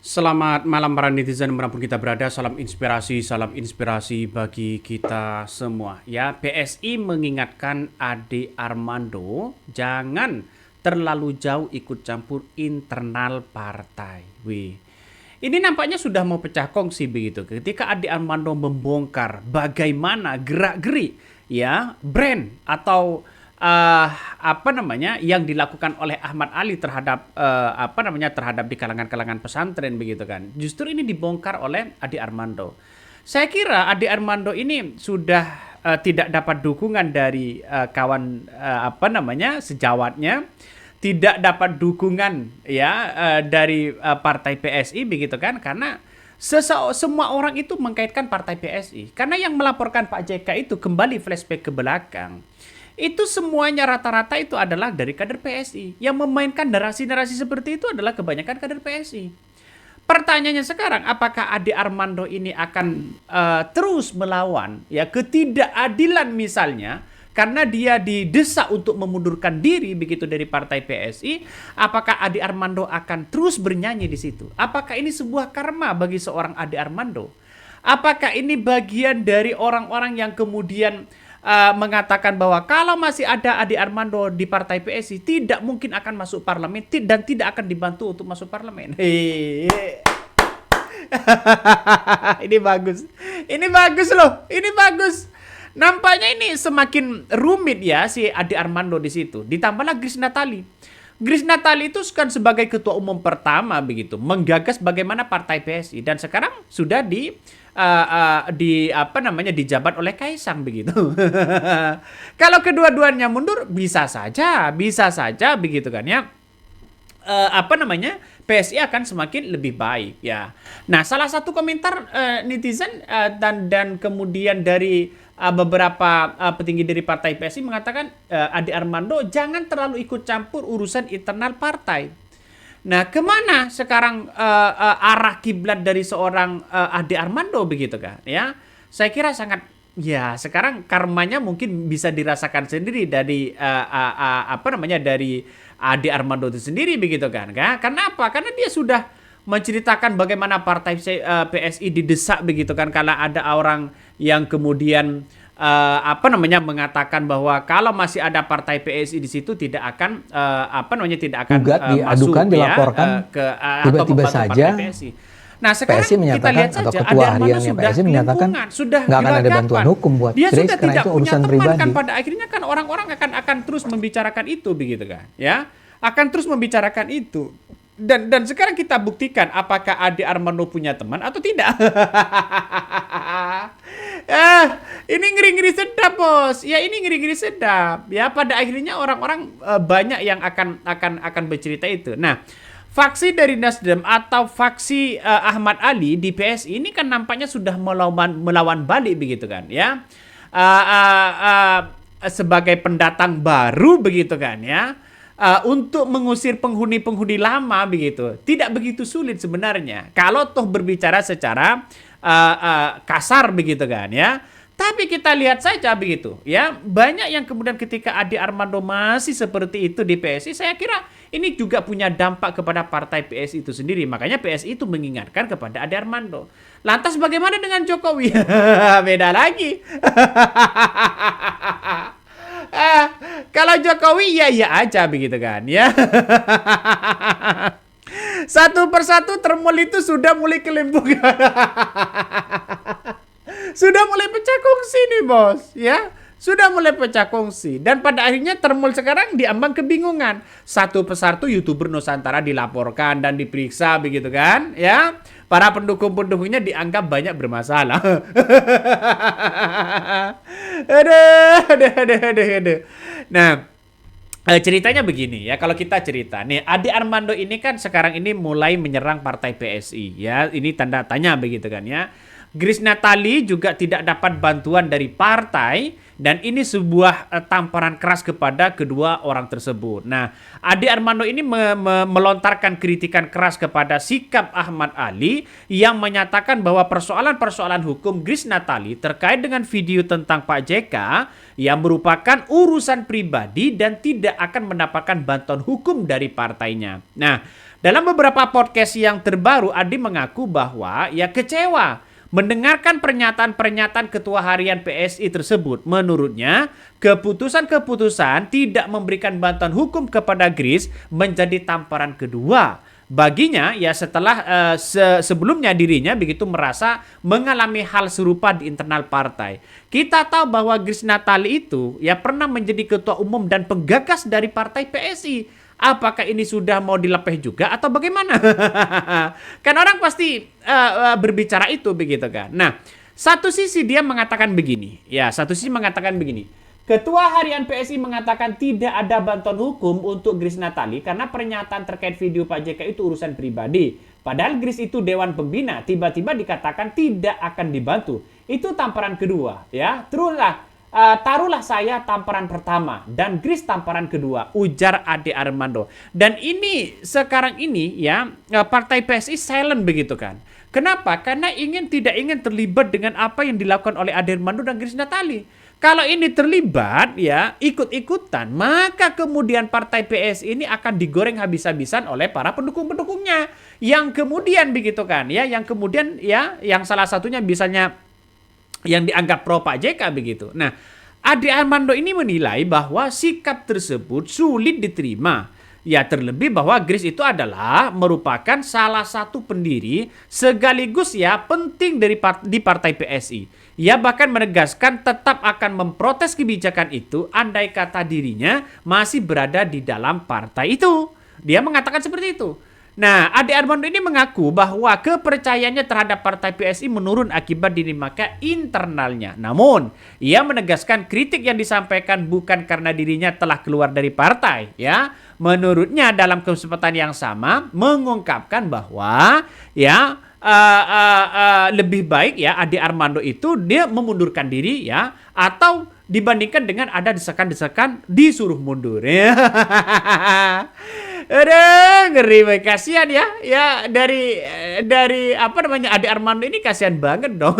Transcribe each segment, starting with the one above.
Selamat malam para netizen dimanapun kita berada, salam inspirasi bagi kita semua. Ya, PSI mengingatkan Ade Armando jangan terlalu jauh ikut campur internal partai. Wih, ini nampaknya sudah mau pecah kongsi begitu. Ketika Ade Armando membongkar bagaimana gerak-gerik ya brand atau apa namanya yang dilakukan oleh Ahmad Ali terhadap apa namanya terhadap di kalangan-kalangan pesantren begitu kan. Justru ini dibongkar oleh Ade Armando. Saya kira Ade Armando ini sudah tidak dapat dukungan dari kawan apa namanya sejawatnya, tidak dapat dukungan ya dari partai PSI begitu kan, karena semua orang itu mengkaitkan partai PSI. Karena yang melaporkan Pak JK itu kembali flashback ke belakang. Itu semuanya rata-rata itu adalah dari kader PSI. Yang memainkan narasi-narasi seperti itu adalah kebanyakan kader PSI. Pertanyaannya sekarang, apakah Ade Armando ini akan terus melawan ya ketidakadilan misalnya karena dia didesak untuk memundurkan diri begitu dari partai PSI? Apakah Ade Armando akan terus bernyanyi di situ? Apakah ini sebuah karma bagi seorang Ade Armando? Apakah ini bagian dari orang-orang yang kemudian mengatakan bahwa kalau masih ada Ade Armando di partai PSI tidak mungkin akan masuk parlemen dan tidak akan dibantu untuk masuk parlemen? Ini bagus. Ini bagus loh. Ini bagus. Nampaknya ini semakin rumit ya si Ade Armando di situ. Ditambahlah Grace Natali. Grace Natali itu kan sebagai ketua umum pertama begitu menggagas bagaimana partai PSI dan sekarang sudah di apa namanya dijabat oleh Kaisang begitu. Kalau kedua-duanya mundur bisa saja begitu kan ya. Apa namanya PSI akan semakin lebih baik ya. Nah, salah satu komentar netizen dan kemudian dari beberapa petinggi dari partai PSI mengatakan Ade Armando jangan terlalu ikut campur urusan internal partai. Nah, kemana sekarang arah kiblat dari seorang Ade Armando begitu kan? Ya, saya kira sangat ya sekarang karmanya mungkin bisa dirasakan sendiri dari apa namanya dari Ade Armando itu sendiri begitu kan? Karena apa? Karena dia sudah menceritakan bagaimana partai PSI didesak begitu kan, kalau ada orang yang kemudian apa namanya mengatakan bahwa kalau masih ada partai PSI di situ tidak akan apa namanya tidak akan diadukan, masuk dilaporkan ya ke tiba-tiba saja PSI. Nah, sekarang PSI kita lihat menyatakan atau saja ketua Ade Armando hariannya sudah PSI menyatakan sudah nggak akan ada gelagapan. bantuan hukum buat Dia Grace sudah karena tidak itu punya urusan teman pribadi. kan, pada akhirnya kan orang-orang akan terus membicarakan itu begitu kan ya, akan terus membicarakan itu. Dan sekarang kita buktikan apakah Ade Armando punya teman atau tidak. Ini ngeri-ngeri sedap, Bos. Ya, ini ngeri-ngeri sedap. Ya, pada akhirnya orang-orang banyak yang akan bercerita itu. Nah, faksi dari Nasdem atau faksi Ahmad Ali di PSI ini kan nampaknya sudah melawan balik begitu kan, ya. Sebagai pendatang baru begitu kan, ya. Untuk mengusir penghuni-penghuni lama begitu tidak begitu sulit sebenarnya kalau toh berbicara secara kasar begitu kan ya. Tapi kita lihat saja begitu ya, banyak yang kemudian ketika Ade Armando masih seperti itu di PSI, saya kira ini juga punya dampak kepada partai PSI itu sendiri. Makanya PSI itu mengingatkan kepada Ade Armando. Lantas bagaimana dengan Jokowi? Beda lagi. Kalau Jokowi ya aja begitu kan ya. Satu persatu termul itu sudah mulai kelempung. Sudah mulai pecah kongsi nih, Bos, ya. Sudah mulai pecah kongsi dan pada akhirnya termul sekarang diambang kebingungan. Satu persatu YouTuber Nusantara dilaporkan dan diperiksa begitu kan ya. Para pendukung-pendukungnya dianggap banyak bermasalah. Aduh. Nah, ceritanya begini ya, kalau kita cerita nih, Ade Armando ini kan sekarang ini mulai menyerang partai PSI ya. Ini tanda tanya begitu kan ya. Grace Natali juga tidak dapat bantuan dari partai dan ini sebuah tamparan keras kepada kedua orang tersebut. Nah, Ade Armando ini melontarkan kritikan keras kepada sikap Ahmad Ali yang menyatakan bahwa persoalan-persoalan hukum Grace Natali terkait dengan video tentang Pak JK yang merupakan urusan pribadi dan tidak akan mendapatkan bantuan hukum dari partainya. Nah, Dalam beberapa podcast yang terbaru, Adi mengaku bahwa ya kecewa mendengarkan pernyataan-pernyataan ketua harian PSI tersebut. Menurutnya, keputusan-keputusan tidak memberikan bantuan hukum kepada Grace menjadi tamparan kedua. Baginya, ya setelah sebelumnya dirinya begitu merasa mengalami hal serupa di internal partai. Kita tahu bahwa Grace Natali itu ya pernah menjadi ketua umum dan penggagas dari partai PSI. Apakah ini sudah mau dilepeh juga atau bagaimana? Kan orang pasti berbicara itu begitu kan. Nah, satu sisi dia mengatakan begini. Ya, satu sisi mengatakan begini. Ketua Harian PSI mengatakan tidak ada bantuan hukum untuk Grace Natali karena pernyataan terkait video Pak JK itu urusan pribadi. Padahal Grace itu Dewan Pembina, tiba-tiba dikatakan tidak akan dibantu. Itu tamparan kedua, ya. Taruhlah saya tamparan pertama dan Grace tamparan kedua, ujar Ade Armando. Dan ini sekarang ini ya partai PSI silent begitu kan. Kenapa? Karena tidak ingin terlibat dengan apa yang dilakukan oleh Ade Armando dan Grace Natali. Kalau ini terlibat ya ikut-ikutan, maka kemudian partai PSI ini akan digoreng habis-habisan oleh para pendukung-pendukungnya. Yang kemudian begitu kan ya, yang kemudian ya yang salah satunya misalnya yang dianggap pro Pak JK begitu. Nah, Ade Armando ini menilai bahwa sikap tersebut sulit diterima. Ya, terlebih bahwa Grace itu adalah merupakan salah satu pendiri sekaligus ya penting di partai PSI. Ia bahkan menegaskan tetap akan memprotes kebijakan itu andai kata dirinya masih berada di dalam partai itu. Dia mengatakan seperti itu. Nah, Ade Armando ini mengaku bahwa kepercayaannya terhadap partai PSI menurun akibat dinamika internalnya. Namun, ia menegaskan kritik yang disampaikan bukan karena dirinya telah keluar dari partai. Ya, menurutnya dalam kesempatan yang sama mengungkapkan bahwa ya lebih baik ya Ade Armando itu dia memundurkan diri ya atau dibandingkan dengan ada desakan-desakan disuruh mundur. Aduh, ngeri banget. Kasihan ya. Ya dari apa namanya Ade Armando ini kasihan banget dong.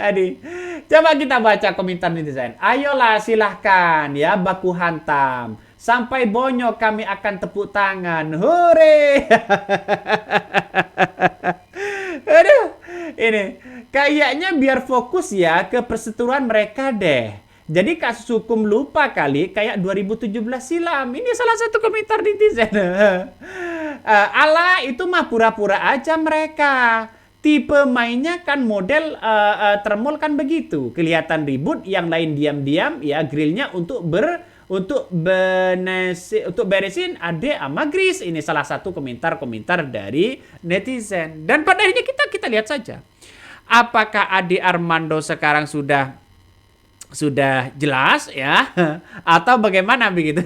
Adi. Coba kita baca komentar netizen. Ayolah silahkan ya baku hantam. Sampai bonyok kami akan tepuk tangan. Hore. Aduh. Ini kayaknya biar fokus ya ke perseteruan mereka deh. Jadi kasus hukum lupa kali kayak 2017 silam. Ini salah satu komentar netizen. Ala itu mah pura-pura aja mereka. Tipe mainnya kan model termol kan begitu. Kelihatan ribut, yang lain diam-diam ya grillnya untuk beresin Ade sama Grace. Ini salah satu komentar-komentar dari netizen. Dan pada akhirnya kita lihat saja. Apakah Ade Armando sekarang sudah jelas ya atau bagaimana begitu.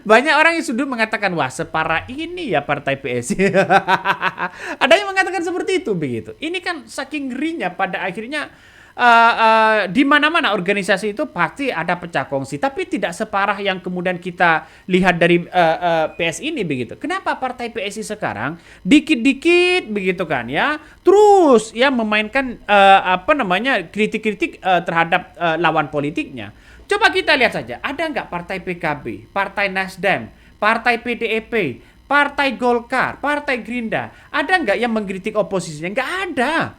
Banyak orang yang sudah mengatakan wah separah ini ya partai PSI. Ada yang mengatakan seperti itu begitu. Ini kan saking ngerinya pada akhirnya di mana-mana organisasi itu pasti ada pecah kongsi, tapi tidak separah yang kemudian kita lihat dari PSI ini begitu. Kenapa partai PSI sekarang dikit-dikit begitu kan ya, terus ya memainkan kritik-kritik terhadap lawan politiknya. Coba kita lihat saja, ada nggak partai PKB, partai Nasdem, partai PDIP, partai Golkar, partai Gerindra, ada nggak yang mengkritik oposisinya? Nggak ada.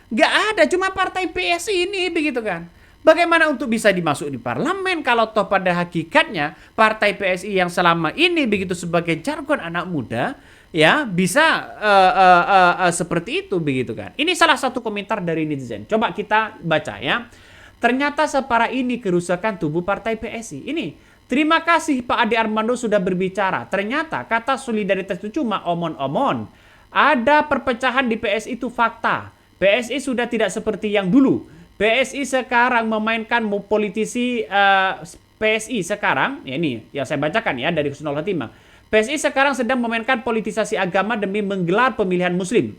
Nggak ada, cuma partai PSI ini begitu kan. Bagaimana untuk bisa dimasuk di parlemen kalau toh pada hakikatnya partai PSI yang selama ini begitu sebagai jargon anak muda ya bisa seperti itu begitu kan. Ini salah satu komentar dari netizen. Coba kita baca ya. Ternyata separah ini kerusakan tubuh partai PSI. Ini terima kasih Pak Ade Armando sudah berbicara. Ternyata kata solidaritas itu cuma omon-omon. Ada perpecahan di PSI itu fakta. PSI sudah tidak seperti yang dulu. PSI sekarang memainkan politisi PSI sekarang, ya ini yang saya bacakan ya dari Husnul Khotimah. PSI sekarang sedang memainkan politisasi agama demi menggelar pemilihan muslim,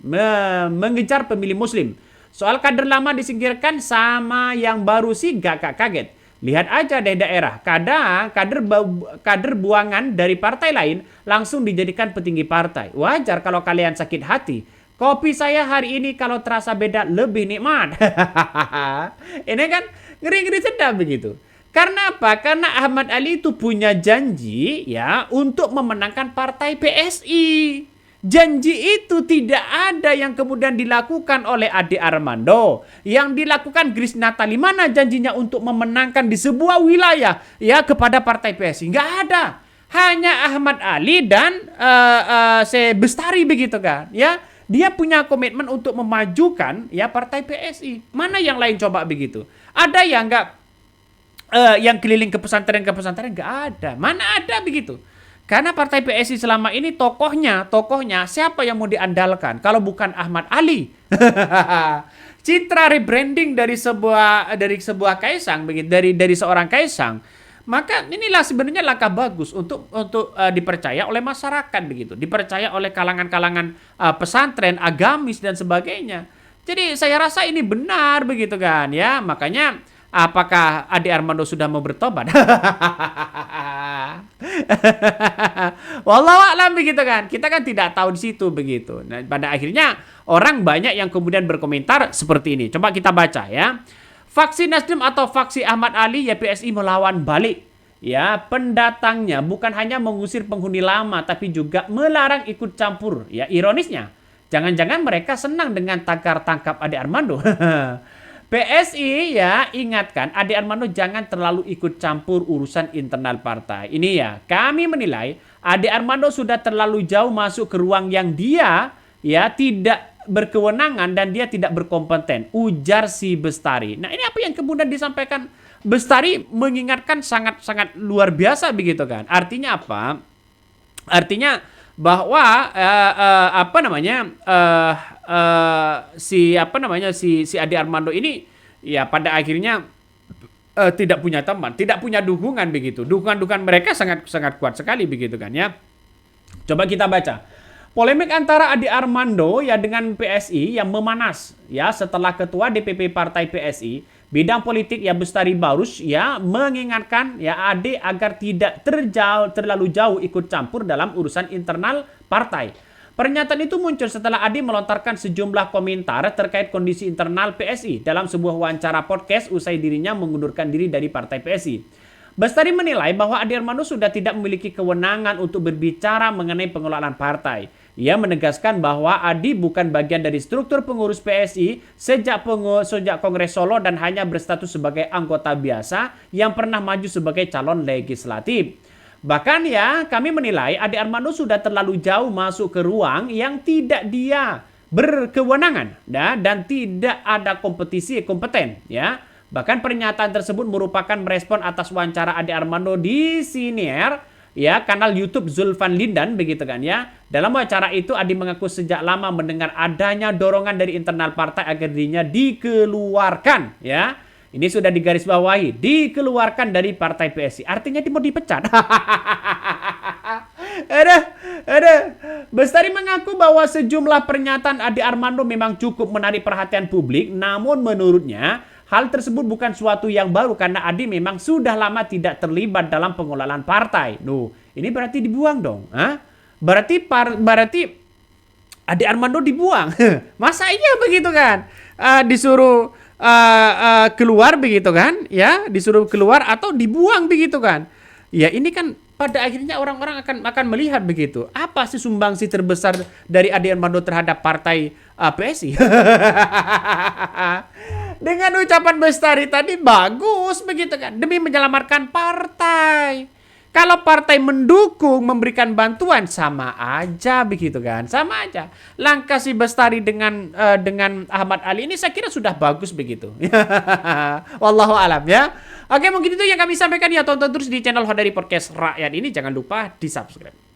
mengejar pemilih muslim. Soal kader lama disingkirkan sama yang baru sih gak kaget. Lihat aja deh daerah, kadang kader buangan dari partai lain langsung dijadikan petinggi partai. Wajar kalau kalian sakit hati. Kopi saya hari ini kalau terasa beda lebih nikmat. Ini kan ngeri-ngeri sedap begitu. Karena apa? Karena Ahmad Ali itu punya janji ya untuk memenangkan partai PSI. Janji itu tidak ada yang kemudian dilakukan oleh Ade Armando. Yang dilakukan Grace Natali. Mana janjinya untuk memenangkan di sebuah wilayah ya kepada partai PSI? Nggak ada. Hanya Ahmad Ali dan Bestari begitu kan ya. Dia punya komitmen untuk memajukan ya partai PSI. Mana yang lain coba begitu? Ada yang nggak yang keliling ke pesantren nggak ada. Mana ada begitu? Karena partai PSI selama ini tokohnya siapa yang mau diandalkan kalau bukan Ahmad Ali? Citra rebranding dari sebuah kaisang begitu, dari seorang kaisang. Maka inilah sebenarnya langkah bagus untuk dipercaya oleh masyarakat begitu, dipercaya oleh kalangan-kalangan pesantren, agamis dan sebagainya. Jadi saya rasa ini benar begitu kan ya. Makanya apakah Ade Armando sudah mau bertobat? Wallahu a'lam begitu kan. Kita kan tidak tahu di situ begitu. Nah, pada akhirnya orang banyak yang kemudian berkomentar seperti ini. Coba kita baca ya. Faksi Nasdem atau faksi Ahmad Ali ya PSI melawan balik. Ya, pendatangnya bukan hanya mengusir penghuni lama tapi juga melarang ikut campur. Ya, ironisnya, jangan-jangan mereka senang dengan tagar tangkap Ade Armando. PSI ya ingatkan Ade Armando jangan terlalu ikut campur urusan internal partai. Ini ya, kami menilai Ade Armando sudah terlalu jauh masuk ke ruang yang dia ya tidak berkewenangan dan dia tidak berkompeten, ujar si Bestari. Nah, ini apa yang kemudian disampaikan Bestari mengingatkan sangat-sangat luar biasa begitu kan. Artinya apa? Artinya bahwa si Ade Armando ini ya pada akhirnya tidak punya teman, tidak punya dukungan begitu. Dukungan mereka sangat kuat sekali begitu kan ya. Coba kita baca. Polemik antara Ade Armando ya dengan PSI yang memanas ya setelah ketua DPP Partai PSI bidang politik ya Bestari Barus ya mengingatkan ya Ade agar tidak terlalu jauh ikut campur dalam urusan internal partai. Pernyataan itu muncul setelah Ade melontarkan sejumlah komentar terkait kondisi internal PSI dalam sebuah wawancara podcast usai dirinya mengundurkan diri dari Partai PSI. Bestari menilai bahwa Ade Armando sudah tidak memiliki kewenangan untuk berbicara mengenai pengelolaan partai. Ia menegaskan bahwa Ade bukan bagian dari struktur pengurus PSI sejak Kongres Solo dan hanya berstatus sebagai anggota biasa yang pernah maju sebagai calon legislatif. Bahkan ya, kami menilai Ade Armando sudah terlalu jauh masuk ke ruang yang tidak dia berkewenangan dan tidak ada kompetisi kompeten ya. Bahkan pernyataan tersebut merupakan merespon atas wawancara Ade Armando di Sinier ya kanal YouTube Zulfan Lindan begitu kan ya. Dalam wawancara itu Ade mengaku sejak lama mendengar adanya dorongan dari internal partai agar dirinya dikeluarkan ya. Ini sudah digarisbawahi, dikeluarkan dari partai PSI. Artinya dia mau dipecat. Bestari mengaku bahwa sejumlah pernyataan Ade Armando memang cukup menarik perhatian publik, namun menurutnya hal tersebut bukan suatu yang baru karena Ade memang sudah lama tidak terlibat dalam pengelolaan partai. Ini berarti dibuang dong. Berarti Ade Armando dibuang. Masa iya begitu kan? Disuruh keluar begitu kan? Ya, disuruh keluar atau dibuang begitu kan? Ya, ini kan pada akhirnya orang-orang akan melihat begitu. Apa sih sumbangsi terbesar dari Ade Armando terhadap partai PSI? Dengan ucapan Bestari tadi bagus begitu kan, demi menyelamatkan partai. Kalau partai mendukung, memberikan bantuan sama aja begitu kan, sama aja. Langkah si Bestari dengan Ahmad Ali ini saya kira sudah bagus begitu. Wallahu alam ya. Oke, mungkin itu yang kami sampaikan ya. Tonton terus di channel Hodari Podcast Rakyat ini, jangan lupa di subscribe.